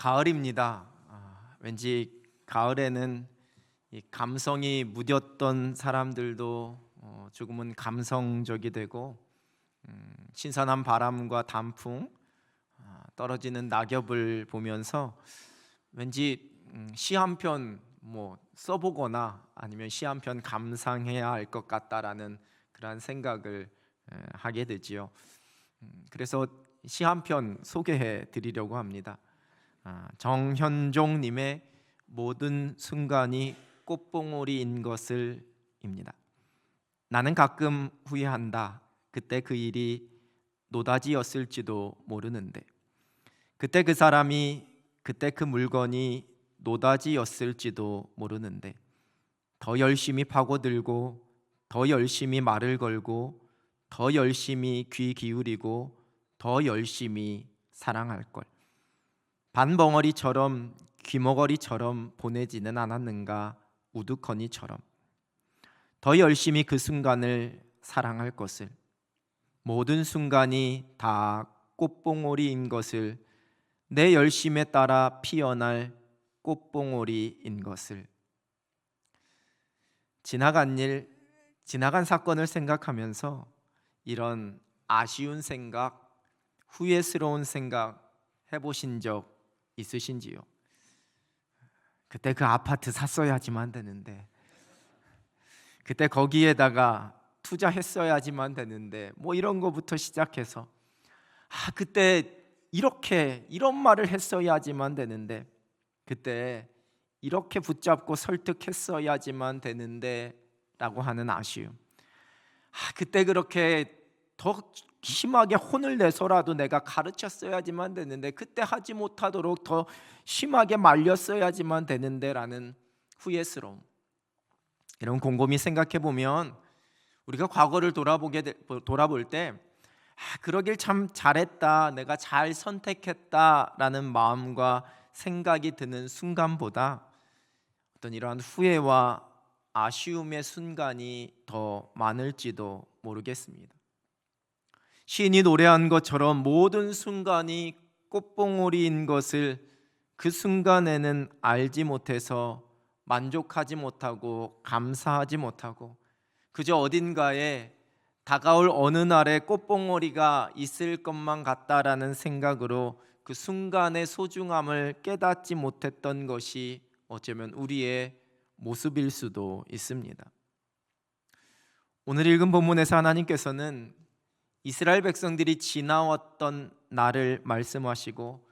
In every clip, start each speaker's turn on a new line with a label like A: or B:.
A: 가을입니다. 왠지 가을에는 이 감성이 무뎠던 사람들도 조금은 감성적이 되고 신선한 바람과 단풍, 떨어지는 낙엽을 보면서 왠지 시 한 편 써보거나 아니면 시 한 편 감상해야 할 것 같다라는 그런 생각을 하게 되지요. 그래서 시 한 편 소개해 드리려고 합니다. 정현종님의 모든 순간이 꽃봉오리인 것을 입니다. 나는 가끔 후회한다. 그때 그 일이 노다지였을지도 모르는데, 그때 그 사람이, 그때 그 물건이 노다지였을지도 모르는데, 더 열심히 파고들고 더 열심히 말을 걸고 더 열심히 귀 기울이고 더 열심히 사랑할 걸. 반벙어리처럼 귀머거리처럼 보내지는 않았는가, 우두커니처럼. 더 열심히 그 순간을 사랑할 것을, 모든 순간이 다 꽃봉오리인 것을, 내 열심에 따라 피어날 꽃봉오리인 것을. 지나간 일, 지나간 사건을 생각하면서 이런 아쉬운 생각, 후회스러운 생각 해보신 적 있으신지요? 그때 그 아파트 샀어야지만 되는데, 그때 거기에다가 투자했어야지만 되는데, 이런 거부터 시작해서 그때 이런 말을 했어야지만 되는데, 그때 이렇게 붙잡고 설득했어야지만 되는데 라고 하는 아쉬움. 그때 그렇게 더 심하게 혼을 내서라도 내가 가르쳤어야지만 되는데, 그때 하지 못하도록 더 심하게 말렸어야지만 되는데 라는 후회스러움. 이런 곰곰이 생각해 보면 우리가 과거를 돌아볼 때 그러길 참 잘했다, 내가 잘 선택했다 라는 마음과 생각이 드는 순간보다 어떤 이러한 후회와 아쉬움의 순간이 더 많을지도 모르겠습니다. 시인이 노래한 것처럼 모든 순간이 꽃봉오리인 것을 그 순간에는 알지 못해서 만족하지 못하고 감사하지 못하고, 그저 어딘가에 다가올 어느 날에 꽃봉오리가 있을 것만 같다라는 생각으로 그 순간의 소중함을 깨닫지 못했던 것이 어쩌면 우리의 모습일 수도 있습니다. 오늘 읽은 본문에서 하나님께서는 이스라엘 백성들이 지나왔던 날을 말씀하시고,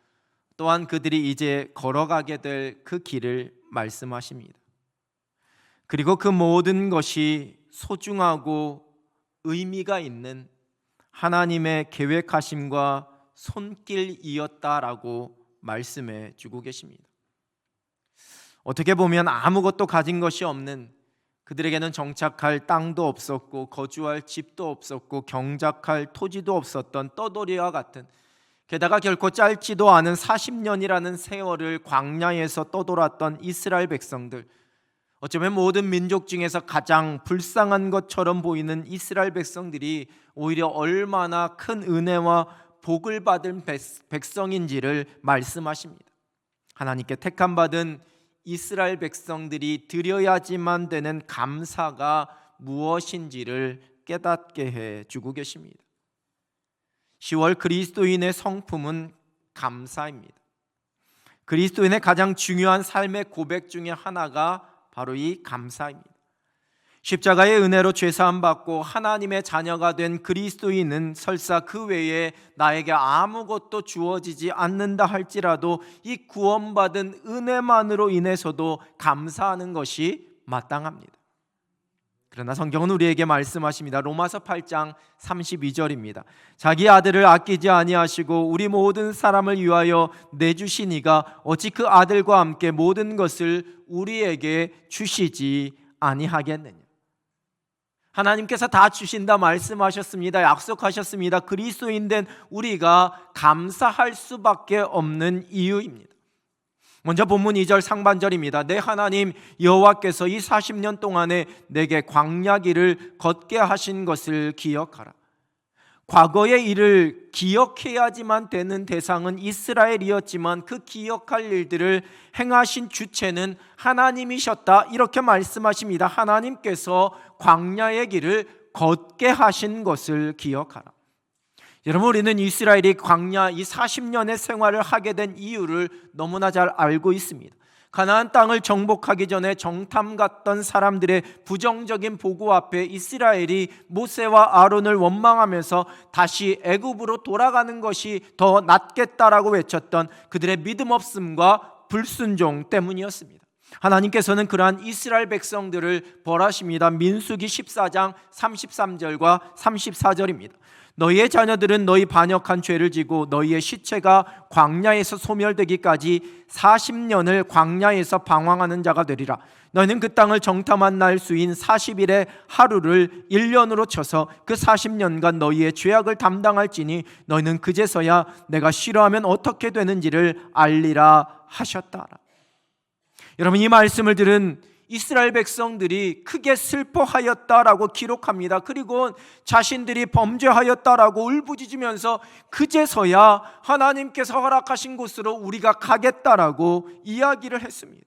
A: 또한 그들이 이제 걸어가게 될 그 길을 말씀하십니다. 그리고 그 모든 것이 소중하고 의미가 있는 하나님의 계획하심과 손길이었다라고 말씀해 주고 계십니다. 어떻게 보면 아무것도 가진 것이 없는, 그들에게는 정착할 땅도 없었고 거주할 집도 없었고 경작할 토지도 없었던 떠돌이와 같은, 게다가 결코 짧지도 않은 40년이라는 세월을 광야에서 떠돌았던 이스라엘 백성들, 어쩌면 모든 민족 중에서 가장 불쌍한 것처럼 보이는 이스라엘 백성들이 오히려 얼마나 큰 은혜와 복을 받은 백성인지를 말씀하십니다. 하나님께 택함받은 이스라엘 백성들이 드려야지만 되는 감사가 무엇인지를 깨닫게 해주고 계십니다. 10월 그리스도인의 성품은 감사입니다. 그리스도인의 가장 중요한 삶의 고백 중에 하나가 바로 이 감사입니다. 십자가의 은혜로 죄사함 받고 하나님의 자녀가 된 그리스도인은 설사 그 외에 나에게 아무것도 주어지지 않는다 할지라도 이 구원받은 은혜만으로 인해서도 감사하는 것이 마땅합니다. 그러나 성경은 우리에게 말씀하십니다. 로마서 8장 32절입니다. 자기 아들을 아끼지 아니하시고 우리 모든 사람을 위하여 내주신 이가 어찌 그 아들과 함께 모든 것을 우리에게 주시지 아니하겠느냐. 하나님께서 다 주신다 말씀하셨습니다. 약속하셨습니다. 그리스도인 된 우리가 감사할 수밖에 없는 이유입니다. 먼저 본문 2절 상반절입니다. 내 하나님 여호와께서 이 40년 동안에 내게 광야 길을 걷게 하신 것을 기억하라. 과거의 일을 기억해야지만 되는 대상은 이스라엘이었지만 그 기억할 일들을 행하신 주체는 하나님이셨다, 이렇게 말씀하십니다. 하나님께서 광야의 길을 걷게 하신 것을 기억하라. 여러분, 우리는 이스라엘이 광야 이 40년의 생활을 하게 된 이유를 너무나 잘 알고 있습니다. 가나안 땅을 정복하기 전에 정탐 갔던 사람들의 부정적인 보고 앞에 이스라엘이 모세와 아론을 원망하면서 다시 애굽으로 돌아가는 것이 더 낫겠다라고 외쳤던 그들의 믿음 없음과 불순종 때문이었습니다. 하나님께서는 그러한 이스라엘 백성들을 벌하십니다. 민수기 14장 33절과 34절입니다. 너희의 자녀들은 너희 반역한 죄를 지고 너희의 시체가 광야에서 소멸되기까지 40년을 광야에서 방황하는 자가 되리라. 너희는 그 땅을 정탐한 날 수인 40일의 하루를 1년으로 쳐서 그 40년간 너희의 죄악을 담당할지니 너희는 그제서야 내가 싫어하면 어떻게 되는지를 알리라 하셨다. 여러분, 이 말씀을 들은 이스라엘 백성들이 크게 슬퍼하였다라고 기록합니다. 그리고 자신들이 범죄하였다라고 울부짖으면서 그제서야 하나님께서 허락하신 곳으로 우리가 가겠다라고 이야기를 했습니다.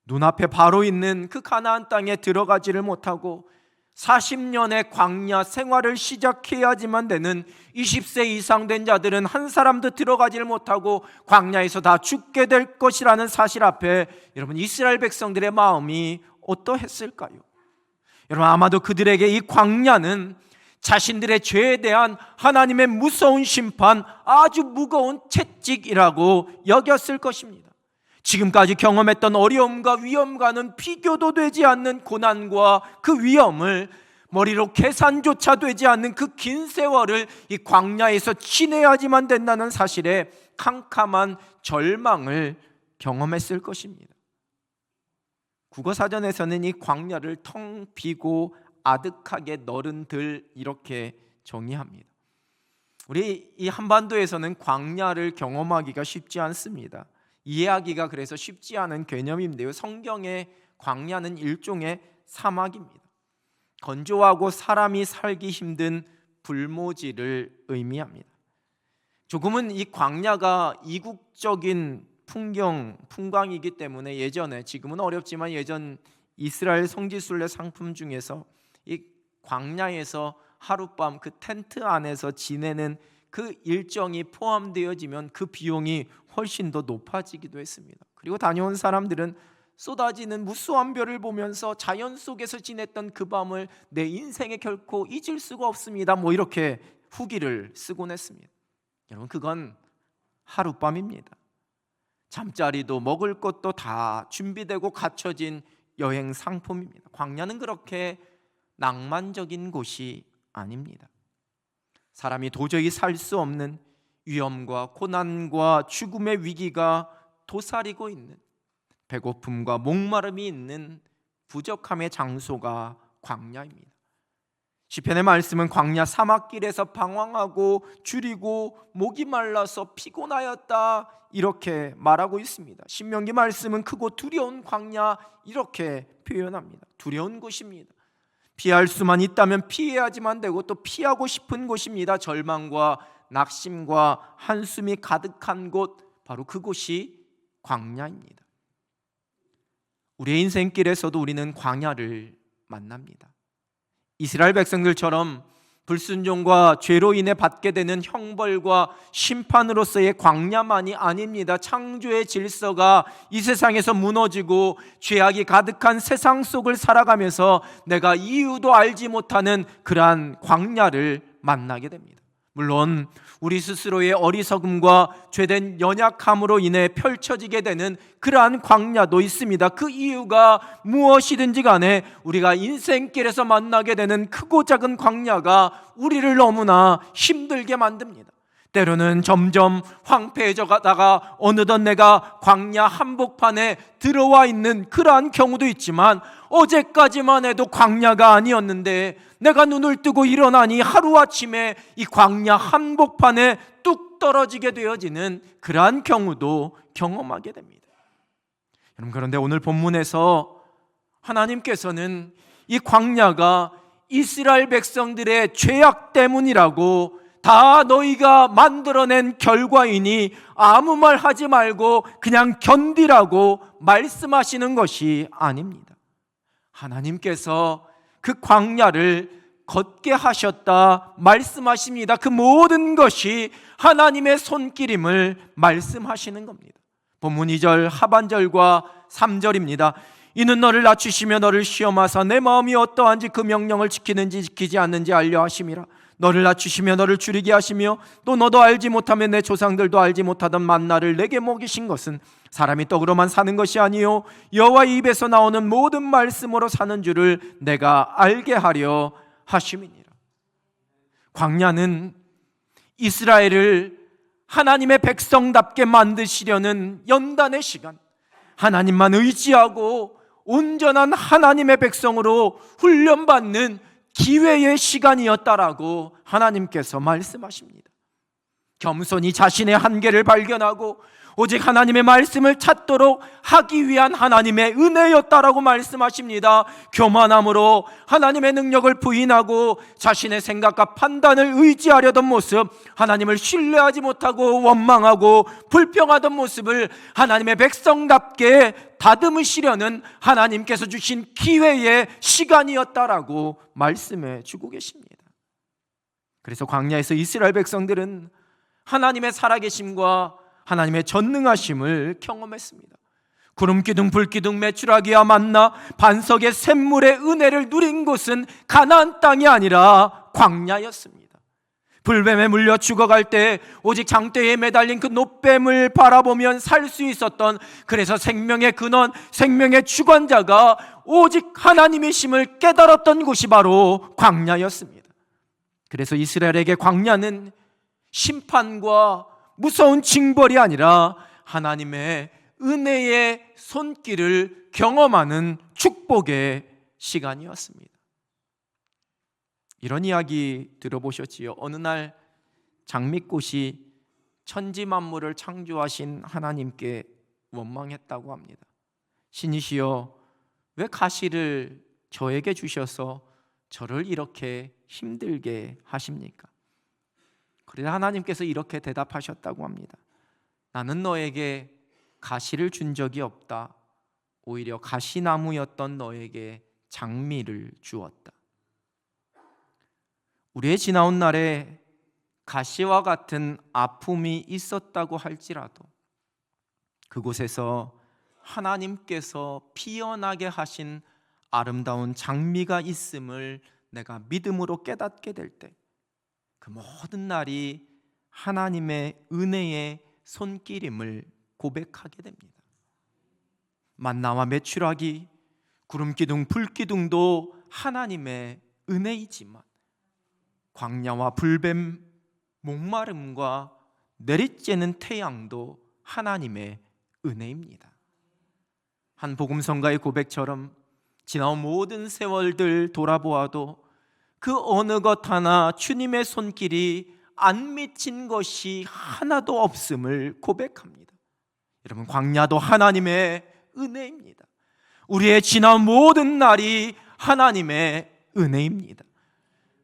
A: 눈앞에 바로 있는 그 가나안 땅에 들어가지를 못하고 40년의 광야 생활을 시작해야지만 되는 20세 이상 된 자들은 한 사람도 들어가지를 못하고 광야에서 다 죽게 될 것이라는 사실 앞에 여러분, 이스라엘 백성들의 마음이 어떠했을까요? 여러분, 아마도 그들에게 이 광야는 자신들의 죄에 대한 하나님의 무서운 심판, 아주 무거운 채찍이라고 여겼을 것입니다. 지금까지 경험했던 어려움과 위험과는 비교도 되지 않는 고난과 그 위험을, 머리로 계산조차 되지 않는 그 긴 세월을 이 광야에서 지내야지만 된다는 사실에 캄캄한 절망을 경험했을 것입니다. 국어사전에서는 이 광야를 텅 비고 아득하게 너른 들, 이렇게 정의합니다. 우리 이 한반도에서는 광야를 경험하기가 쉽지 않습니다. 이해하기가 그래서 쉽지 않은 개념인데요, 성경의 광야는 일종의 사막입니다. 건조하고 사람이 살기 힘든 불모지를 의미합니다. 조금은 이 광야가 이국적인 풍광이기 때문에 예전에, 지금은 어렵지만 예전 이스라엘 성지순례 상품 중에서 이 광야에서 하룻밤 그 텐트 안에서 지내는 그 일정이 포함되어지면 그 비용이 훨씬 더 높아지기도 했습니다. 그리고 다녀온 사람들은 쏟아지는 무수한 별을 보면서 자연 속에서 지냈던 그 밤을 내 인생에 결코 잊을 수가 없습니다, 뭐 이렇게 후기를 쓰곤 했습니다. 여러분, 그건 하룻밤입니다. 잠자리도 먹을 것도 다 준비되고 갖춰진 여행 상품입니다. 광야는 그렇게 낭만적인 곳이 아닙니다. 사람이 도저히 살 수 없는 위험과 고난과 죽음의 위기가 도사리고 있는, 배고픔과 목마름이 있는 부족함의 장소가 광야입니다. 시편의 말씀은 광야 사막길에서 방황하고 줄이고 목이 말라서 피곤하였다, 이렇게 말하고 있습니다. 신명기 말씀은 크고 두려운 광야, 이렇게 표현합니다. 두려운 곳입니다. 피할 수만 있다면 피해야지만 되고 또 피하고 싶은 곳입니다. 절망과 낙심과 한숨이 가득한 곳, 바로 그곳이 광야입니다. 우리의 인생길에서도 우리는 광야를 만납니다. 이스라엘 백성들처럼 불순종과 죄로 인해 받게 되는 형벌과 심판으로서의 광야만이 아닙니다. 창조의 질서가 이 세상에서 무너지고 죄악이 가득한 세상 속을 살아가면서 내가 이유도 알지 못하는 그러한 광야를 만나게 됩니다. 물론 우리 스스로의 어리석음과 죄된 연약함으로 인해 펼쳐지게 되는 그러한 광야도 있습니다. 그 이유가 무엇이든지 간에 우리가 인생길에서 만나게 되는 크고 작은 광야가 우리를 너무나 힘들게 만듭니다. 때로는 점점 황폐해져 가다가 어느덧 내가 광야 한복판에 들어와 있는 그러한 경우도 있지만, 어제까지만 해도 광야가 아니었는데 내가 눈을 뜨고 일어나니 하루아침에 이 광야 한복판에 뚝 떨어지게 되어지는 그러한 경우도 경험하게 됩니다. 여러분, 그런데 오늘 본문에서 하나님께서는 이 광야가 이스라엘 백성들의 죄악 때문이라고, 다 너희가 만들어낸 결과이니 아무 말 하지 말고 그냥 견디라고 말씀하시는 것이 아닙니다. 하나님께서 그 광야를 걷게 하셨다 말씀하십니다. 그 모든 것이 하나님의 손길임을 말씀하시는 겁니다. 본문 2절 하반절과 3절입니다. 이는 너를 낮추시며 너를 시험하사 내 마음이 어떠한지 그 명령을 지키는지 지키지 않는지 알려 하심이라. 너를 낮추시며 너를 줄이게 하시며 또 너도 알지 못하며 내 조상들도 알지 못하던 만나를 내게 먹이신 것은 사람이 떡으로만 사는 것이 아니요 여호와의 입에서 나오는 모든 말씀으로 사는 줄을 내가 알게 하려 하심이니라. 광야는 이스라엘을 하나님의 백성답게 만드시려는 연단의 시간, 하나님만 의지하고 온전한 하나님의 백성으로 훈련받는 기회의 시간이었다라고 하나님께서 말씀하십니다. 겸손히 자신의 한계를 발견하고 오직 하나님의 말씀을 찾도록 하기 위한 하나님의 은혜였다라고 말씀하십니다. 교만함으로 하나님의 능력을 부인하고 자신의 생각과 판단을 의지하려던 모습, 하나님을 신뢰하지 못하고 원망하고 불평하던 모습을 하나님의 백성답게 다듬으시려는 하나님께서 주신 기회의 시간이었다라고 말씀해 주고 계십니다. 그래서 광야에서 이스라엘 백성들은 하나님의 살아계심과 하나님의 전능하심을 경험했습니다. 구름기둥 불기둥 메추라기와 만나 반석의 샘물의 은혜를 누린 곳은 가나안 땅이 아니라 광야였습니다. 불뱀에 물려 죽어갈 때 오직 장대에 매달린 그 놋뱀을 바라보면 살 수 있었던, 그래서 생명의 근원, 생명의 주관자가 오직 하나님이심을 깨달았던 곳이 바로 광야였습니다. 그래서 이스라엘에게 광야는 심판과 무서운 징벌이 아니라 하나님의 은혜의 손길을 경험하는 축복의 시간이었습니다. 이런 이야기 들어보셨지요? 어느 날 장미꽃이 천지 만물을 창조하신 하나님께 원망했다고 합니다. 신이시여, 왜 가시를 저에게 주셔서 저를 이렇게 힘들게 하십니까? 그래서 하나님께서 이렇게 대답하셨다고 합니다. 나는 너에게 가시를 준 적이 없다. 오히려 가시나무였던 너에게 장미를 주었다. 우리의 지나온 날에 가시와 같은 아픔이 있었다고 할지라도 그곳에서 하나님께서 피어나게 하신 아름다운 장미가 있음을 내가 믿음으로 깨닫게 될 때, 그 모든 날이 하나님의 은혜의 손길임을 고백하게 됩니다. 만나와 메추라기, 구름기둥, 불기둥도 하나님의 은혜이지만 광야와 불뱀, 목마름과 내리쬐는 태양도 하나님의 은혜입니다. 한 복음성가의 고백처럼 지나온 모든 세월들 돌아보아도 그 어느 것 하나 주님의 손길이 안 미친 것이 하나도 없음을 고백합니다. 여러분, 광야도 하나님의 은혜입니다. 우리의 지나온 모든 날이 하나님의 은혜입니다.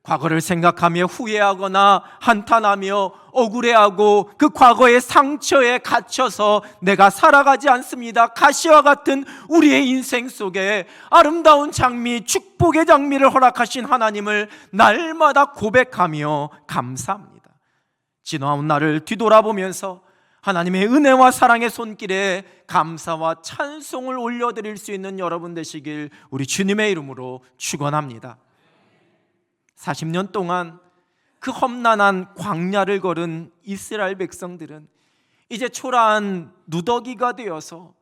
A: 과거를 생각하며 후회하거나 한탄하며 억울해하고 그 과거의 상처에 갇혀서 내가 살아가지 않습니다. 가시와 같은 우리의 인생 속에 아름다운 장미, 축복의 장미를 허락하신 하나님을 날마다 고백하며 감사합니다. 지나온 날을 뒤돌아보면서 하나님의 은혜와 사랑의 손길에 감사와 찬송을 올려드릴 수 있는 여러분 되시길 우리 주님의 이름으로 축원합니다. 40년 동안 그 험난한 광야를 걸은 이스라엘 백성들은 이제 초라한 누더기가 되어서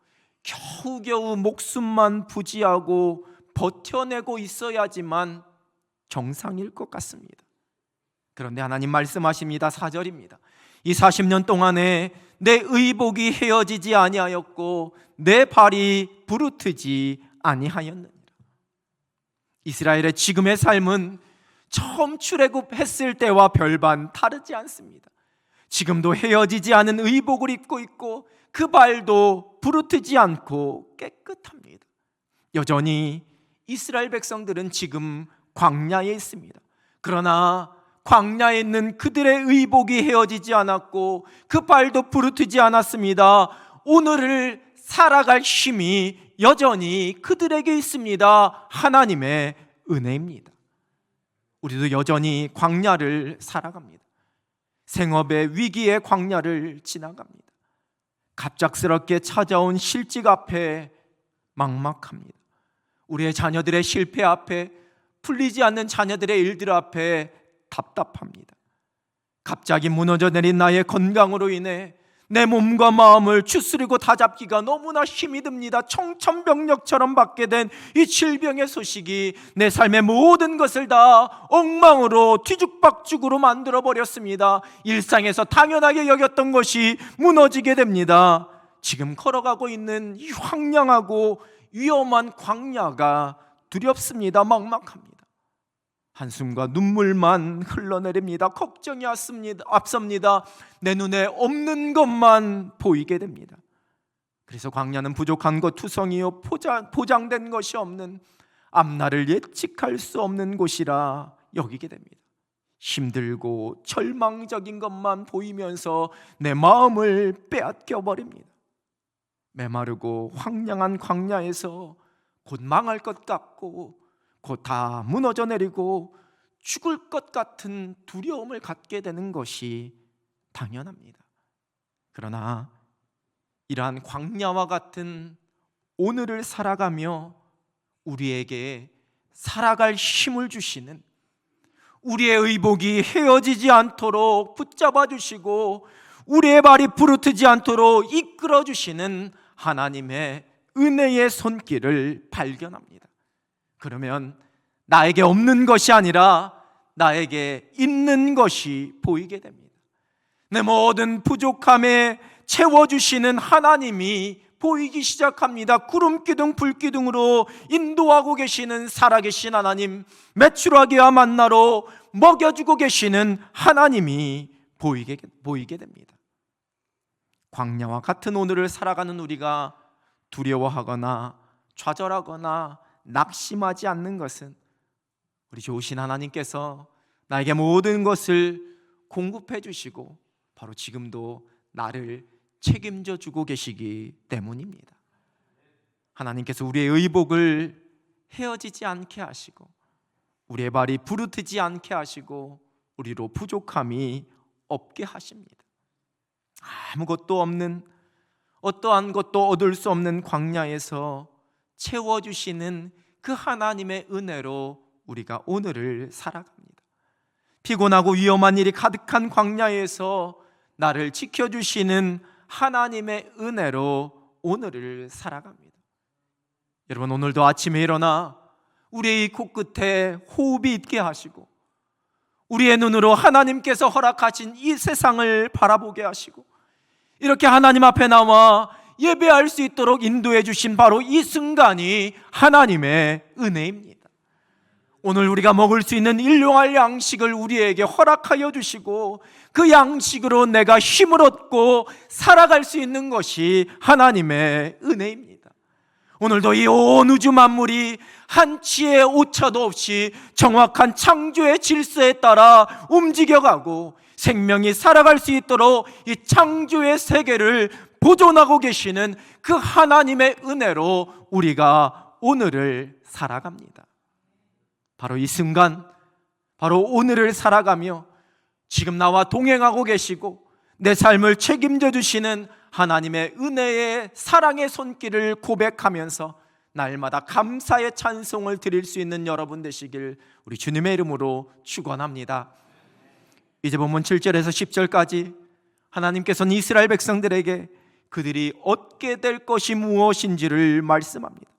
A: 겨우겨우 목숨만 부지하고 버텨내고 있어야지만 정상일 것 같습니다. 그런데 하나님 말씀하십니다. 4절입니다. 이 40년 동안에 내 의복이 헤어지지 아니하였고 내 발이 부르트지 아니하였느니라. 이스라엘의 지금의 삶은 처음 출애굽했을 때와 별반 다르지 않습니다. 지금도 헤어지지 않은 의복을 입고 있고 그 발도 부르트지 않고 깨끗합니다. 여전히 이스라엘 백성들은 지금 광야에 있습니다. 그러나 광야에 있는 그들의 의복이 헤어지지 않았고 그 발도 부르트지 않았습니다. 오늘을 살아갈 힘이 여전히 그들에게 있습니다. 하나님의 은혜입니다. 우리도 여전히 광야를 살아갑니다. 생업의 위기의 광야를 지나갑니다. 갑작스럽게 찾아온 실직 앞에 막막합니다. 우리의 자녀들의 실패 앞에, 풀리지 않는 자녀들의 일들 앞에 답답합니다. 갑자기 무너져 내린 나의 건강으로 인해 내 몸과 마음을 추스리고 다잡기가 너무나 힘이 듭니다. 청천벽력처럼 받게 된 이 질병의 소식이 내 삶의 모든 것을 다 엉망으로 뒤죽박죽으로 만들어 버렸습니다. 일상에서 당연하게 여겼던 것이 무너지게 됩니다. 지금 걸어가고 있는 이 황량하고 위험한 광야가 두렵습니다. 막막합니다. 한숨과 눈물만 흘러내립니다. 걱정이 앞섭니다. 내 눈에 없는 것만 보이게 됩니다. 그래서 광야는 부족한 것 투성이요 보장된 것이 없는, 앞날을 예측할 수 없는 곳이라 여기게 됩니다. 힘들고 절망적인 것만 보이면서 내 마음을 빼앗겨 버립니다. 메마르고 황량한 광야에서 곧 망할 것 같고 곧 다 무너져 내리고 죽을 것 같은 두려움을 갖게 되는 것이 당연합니다. 그러나 이러한 광야와 같은 오늘을 살아가며 우리에게 살아갈 힘을 주시는, 우리의 의복이 헤어지지 않도록 붙잡아 주시고 우리의 발이 부르트지 않도록 이끌어 주시는 하나님의 은혜의 손길을 발견합니다. 그러면 나에게 없는 것이 아니라 나에게 있는 것이 보이게 됩니다. 내 모든 부족함에 채워주시는 하나님이 보이기 시작합니다. 구름기둥 불기둥으로 인도하고 계시는 살아계신 하나님, 메추라기와 만나로 먹여주고 계시는 하나님이 보이게 됩니다. 광야와 같은 오늘을 살아가는 우리가 두려워하거나 좌절하거나 낙심하지 않는 것은 우리 좋으신 하나님께서 나에게 모든 것을 공급해 주시고 바로 지금도 나를 책임져 주고 계시기 때문입니다. 하나님께서 우리의 의복을 헤어지지 않게 하시고 우리의 발이 부르트지 않게 하시고 우리로 부족함이 없게 하십니다. 아무것도 없는, 어떠한 것도 얻을 수 없는 광야에서 채워주시는 그 하나님의 은혜로 우리가 오늘을 살아갑니다. 피곤하고 위험한 일이 가득한 광야에서 나를 지켜주시는 하나님의 은혜로 오늘을 살아갑니다. 여러분, 오늘도 아침에 일어나 우리의 코끝에 호흡이 있게 하시고 우리의 눈으로 하나님께서 허락하신 이 세상을 바라보게 하시고 이렇게 하나님 앞에 나와 예배할 수 있도록 인도해 주신 바로 이 순간이 하나님의 은혜입니다. 오늘 우리가 먹을 수 있는 일용할 양식을 우리에게 허락하여 주시고 그 양식으로 내가 힘을 얻고 살아갈 수 있는 것이 하나님의 은혜입니다. 오늘도 이 온 우주 만물이 한치의 오차도 없이 정확한 창조의 질서에 따라 움직여가고 생명이 살아갈 수 있도록 이 창조의 세계를 보존하고 계시는 그 하나님의 은혜로 우리가 오늘을 살아갑니다. 바로 이 순간, 바로 오늘을 살아가며 지금 나와 동행하고 계시고 내 삶을 책임져 주시는 하나님의 은혜의 사랑의 손길을 고백하면서 날마다 감사의 찬송을 드릴 수 있는 여러분 되시길 우리 주님의 이름으로 축원합니다. 이제 본문 7절에서 10절까지 하나님께서는 이스라엘 백성들에게 그들이 얻게 될 것이 무엇인지를 말씀합니다.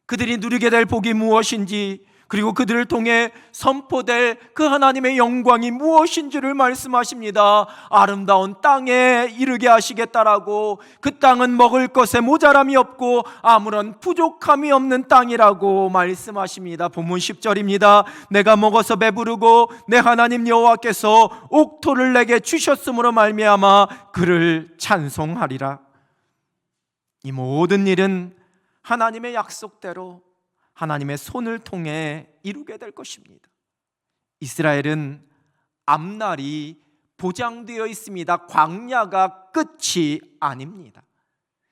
A: 그들이 누리게 될 복이 무엇인지, 그리고 그들을 통해 선포될 그 하나님의 영광이 무엇인지를 말씀하십니다. 아름다운 땅에 이르게 하시겠다라고, 그 땅은 먹을 것에 모자람이 없고 아무런 부족함이 없는 땅이라고 말씀하십니다. 본문 10절입니다. 내가 먹어서 배부르고 내 하나님 여호와께서 옥토를 내게 주셨으므로 말미암아 그를 찬송하리라. 이 모든 일은 하나님의 약속대로, 하나님의 손을 통해 이루게 될 것입니다. 이스라엘은 앞날이 보장되어 있습니다. 광야가 끝이 아닙니다.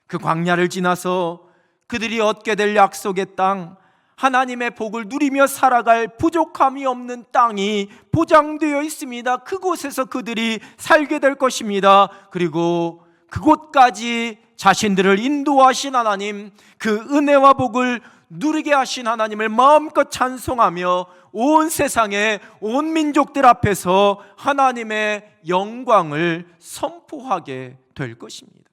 A: 그 광야를 지나서 그들이 얻게 될 약속의 땅, 하나님의 복을 누리며 살아갈 부족함이 없는 땅이 보장되어 있습니다. 그곳에서 그들이 살게 될 것입니다. 그리고 그곳까지 자신들을 인도하신 하나님, 그 은혜와 복을 누리게 하신 하나님을 마음껏 찬송하며 온 세상의 온 민족들 앞에서 하나님의 영광을 선포하게 될 것입니다.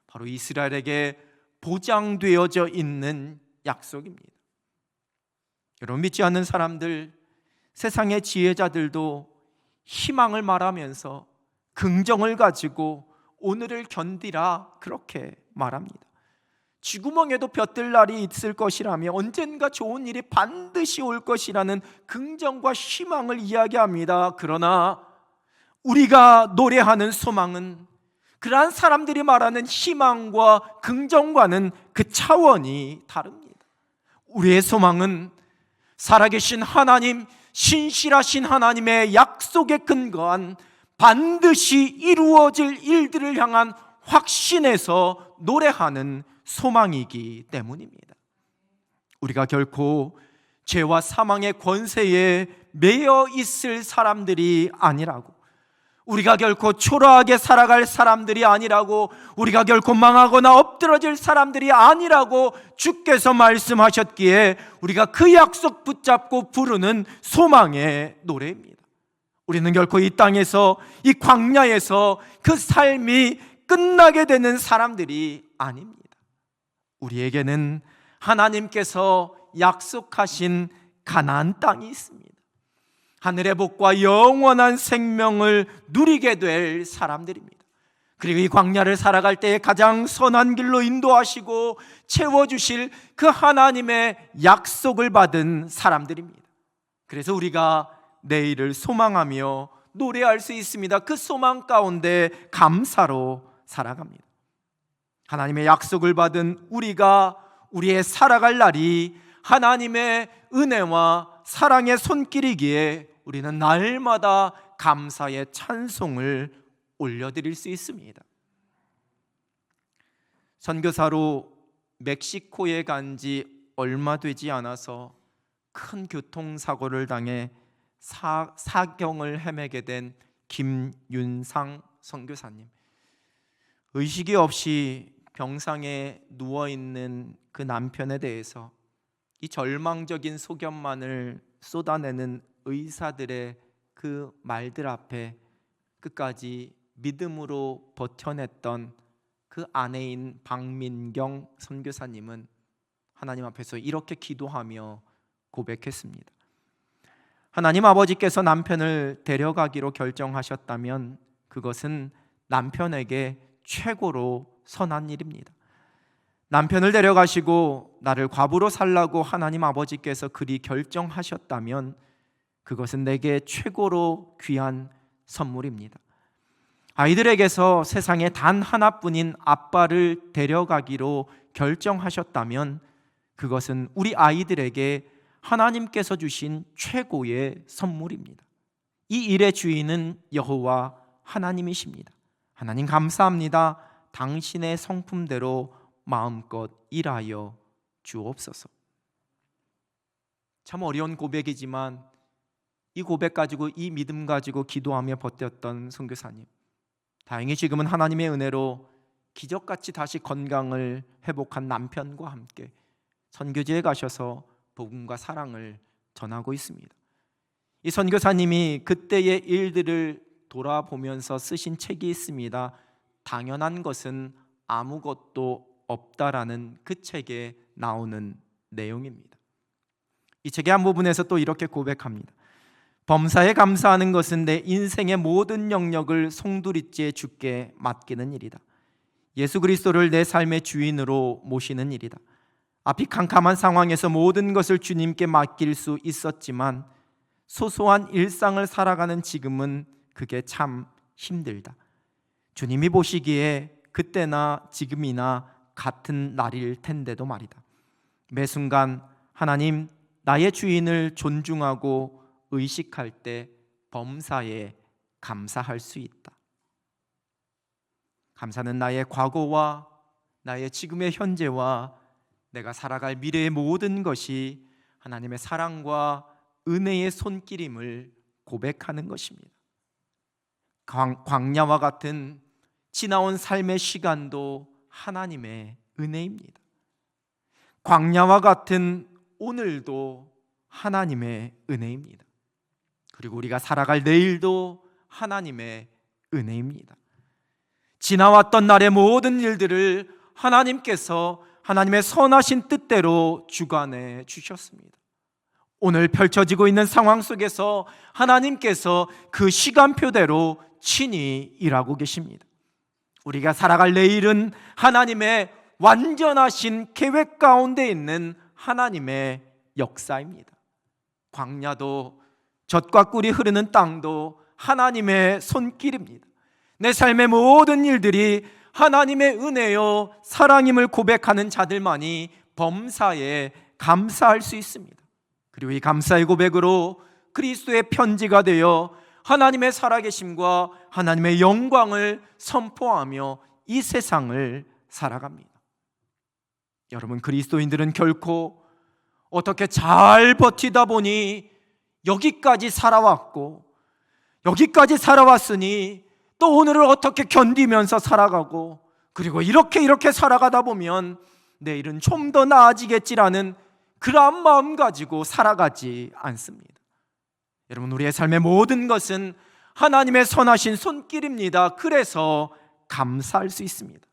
A: 바로 이스라엘에게 보장되어져 있는 약속입니다. 여러분, 믿지 않는 사람들, 세상의 지혜자들도 희망을 말하면서 긍정을 가지고 오늘을 견디라 그렇게 말합니다. 쥐구멍에도 볕들 날이 있을 것이라며 언젠가 좋은 일이 반드시 올 것이라는 긍정과 희망을 이야기합니다. 그러나 우리가 노래하는 소망은 그러한 사람들이 말하는 희망과 긍정과는 그 차원이 다릅니다. 우리의 소망은 살아계신 하나님, 신실하신 하나님의 약속에 근거한 반드시 이루어질 일들을 향한 확신에서 노래하는 소망이기 때문입니다. 우리가 결코 죄와 사망의 권세에 매여 있을 사람들이 아니라고, 우리가 결코 초라하게 살아갈 사람들이 아니라고, 우리가 결코 망하거나 엎드러질 사람들이 아니라고 주께서 말씀하셨기에 우리가 그 약속 붙잡고 부르는 소망의 노래입니다. 우리는 결코 이 땅에서, 이 광야에서 그 삶이 끝나게 되는 사람들이 아닙니다. 우리에게는 하나님께서 약속하신 가나안 땅이 있습니다. 하늘의 복과 영원한 생명을 누리게 될 사람들입니다. 그리고 이 광야를 살아갈 때에 가장 선한 길로 인도하시고 채워주실 그 하나님의 약속을 받은 사람들입니다. 그래서 우리가 내일을 소망하며 노래할 수 있습니다. 그 소망 가운데 감사로 살아갑니다. 하나님의 약속을 받은 우리가, 우리의 살아갈 날이 하나님의 은혜와 사랑의 손길이기에 우리는 날마다 감사의 찬송을 올려드릴 수 있습니다. 선교사로 멕시코에 간 지 얼마 되지 않아서 큰 교통사고를 당해 사경을 헤매게 된 김윤상 선교사님, 의식이 없이 병상에 누워있는 그 남편에 대해서 이 절망적인 소견만을 쏟아내는 의사들의 그 말들 앞에 끝까지 믿음으로 버텨냈던 그 아내인 박민경 선교사님은 하나님 앞에서 이렇게 기도하며 고백했습니다. 하나님 아버지께서 남편을 데려가기로 결정하셨다면 그것은 남편에게 최고로 선한 일입니다. 남편을 데려가시고 나를 과부로 살라고 하나님 아버지께서 그리 결정하셨다면 그것은 내게 최고로 귀한 선물입니다. 아이들에게서 세상에 단 하나뿐인 아빠를 데려가기로 결정하셨다면 그것은 우리 아이들에게 하나님께서 주신 최고의 선물입니다. 이 일의 주인은 여호와 하나님이십니다. 하나님 감사합니다. 당신의 성품대로 마음껏 일하여 주옵소서. 참 어려운 고백이지만 이 고백 가지고, 이 믿음 가지고 기도하며 버텼던 선교사님, 다행히 지금은 하나님의 은혜로 기적같이 다시 건강을 회복한 남편과 함께 선교지에 가셔서 복음과 사랑을 전하고 있습니다. 이 선교사님이 그때의 일들을 돌아보면서 쓰신 책이 있습니다. 당연한 것은 아무것도 없다라는 그 책에 나오는 내용입니다. 이 책의 한 부분에서 또 이렇게 고백합니다. 범사에 감사하는 것은 내 인생의 모든 영역을 송두리째 주께 맡기는 일이다. 예수 그리스도를 내 삶의 주인으로 모시는 일이다. 앞이 캄캄한 상황에서 모든 것을 주님께 맡길 수 있었지만 소소한 일상을 살아가는 지금은 그게 참 힘들다. 주님이 보시기에 그때나 지금이나 같은 날일 텐데도 말이다. 매 순간 하나님, 나의 주인을 존중하고 의식할 때 범사에 감사할 수 있다. 감사는 나의 과거와 나의 지금의 현재와 내가 살아갈 미래의 모든 것이 하나님의 사랑과 은혜의 손길임을 고백하는 것입니다. 광야와 같은 지나온 삶의 시간도 하나님의 은혜입니다. 광야와 같은 오늘도 하나님의 은혜입니다. 그리고 우리가 살아갈 내일도 하나님의 은혜입니다. 지나왔던 날의 모든 일들을 하나님께서 하나님의 선하신 뜻대로 주관해 주셨습니다. 오늘 펼쳐지고 있는 상황 속에서 하나님께서 그 시간표대로 친히 일하고 계십니다. 우리가 살아갈 내일은 하나님의 완전하신 계획 가운데 있는 하나님의 역사입니다. 광야도 젖과 꿀이 흐르는 땅도 하나님의 손길입니다. 내 삶의 모든 일들이 하나님의 은혜요 사랑임을 고백하는 자들만이 범사에 감사할 수 있습니다. 그리고 이 감사의 고백으로 그리스도의 편지가 되어 하나님의 살아계심과 하나님의 영광을 선포하며 이 세상을 살아갑니다. 여러분, 그리스도인들은 결코 어떻게 잘 버티다 보니 여기까지 살아왔고 여기까지 살아왔으니 또 오늘을 어떻게 견디면서 살아가고 그리고 이렇게 살아가다 보면 내일은 좀 더 나아지겠지라는 그러한 마음 가지고 살아가지 않습니다. 여러분, 우리의 삶의 모든 것은 하나님의 선하신 손길입니다. 그래서 감사할 수 있습니다.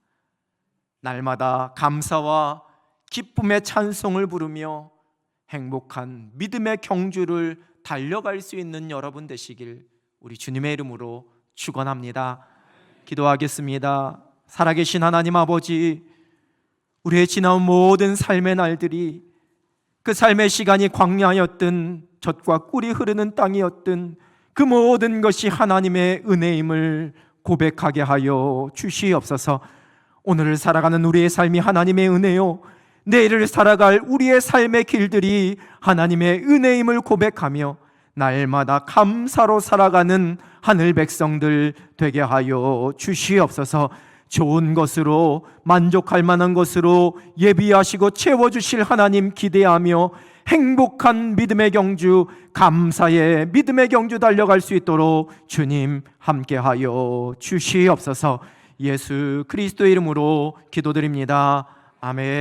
A: 날마다 감사와 기쁨의 찬송을 부르며 행복한 믿음의 경주를 달려갈 수 있는 여러분 되시길 우리 주님의 이름으로 축원합니다. 기도하겠습니다. 살아계신 하나님 아버지, 우리의 지나온 모든 삶의 날들이 그 삶의 시간이 광야였든 젖과 꿀이 흐르는 땅이었든 그 모든 것이 하나님의 은혜임을 고백하게 하여 주시옵소서. 오늘을 살아가는 우리의 삶이 하나님의 은혜요, 내일을 살아갈 우리의 삶의 길들이 하나님의 은혜임을 고백하며 날마다 감사로 살아가는 하늘 백성들 되게 하여 주시옵소서. 좋은 것으로, 만족할 만한 것으로 예비하시고 채워주실 하나님 기대하며 행복한 믿음의 경주, 감사의 믿음의 경주 달려갈 수 있도록 주님 함께하여 주시옵소서. 예수 그리스도의 이름으로 기도드립니다. 아멘.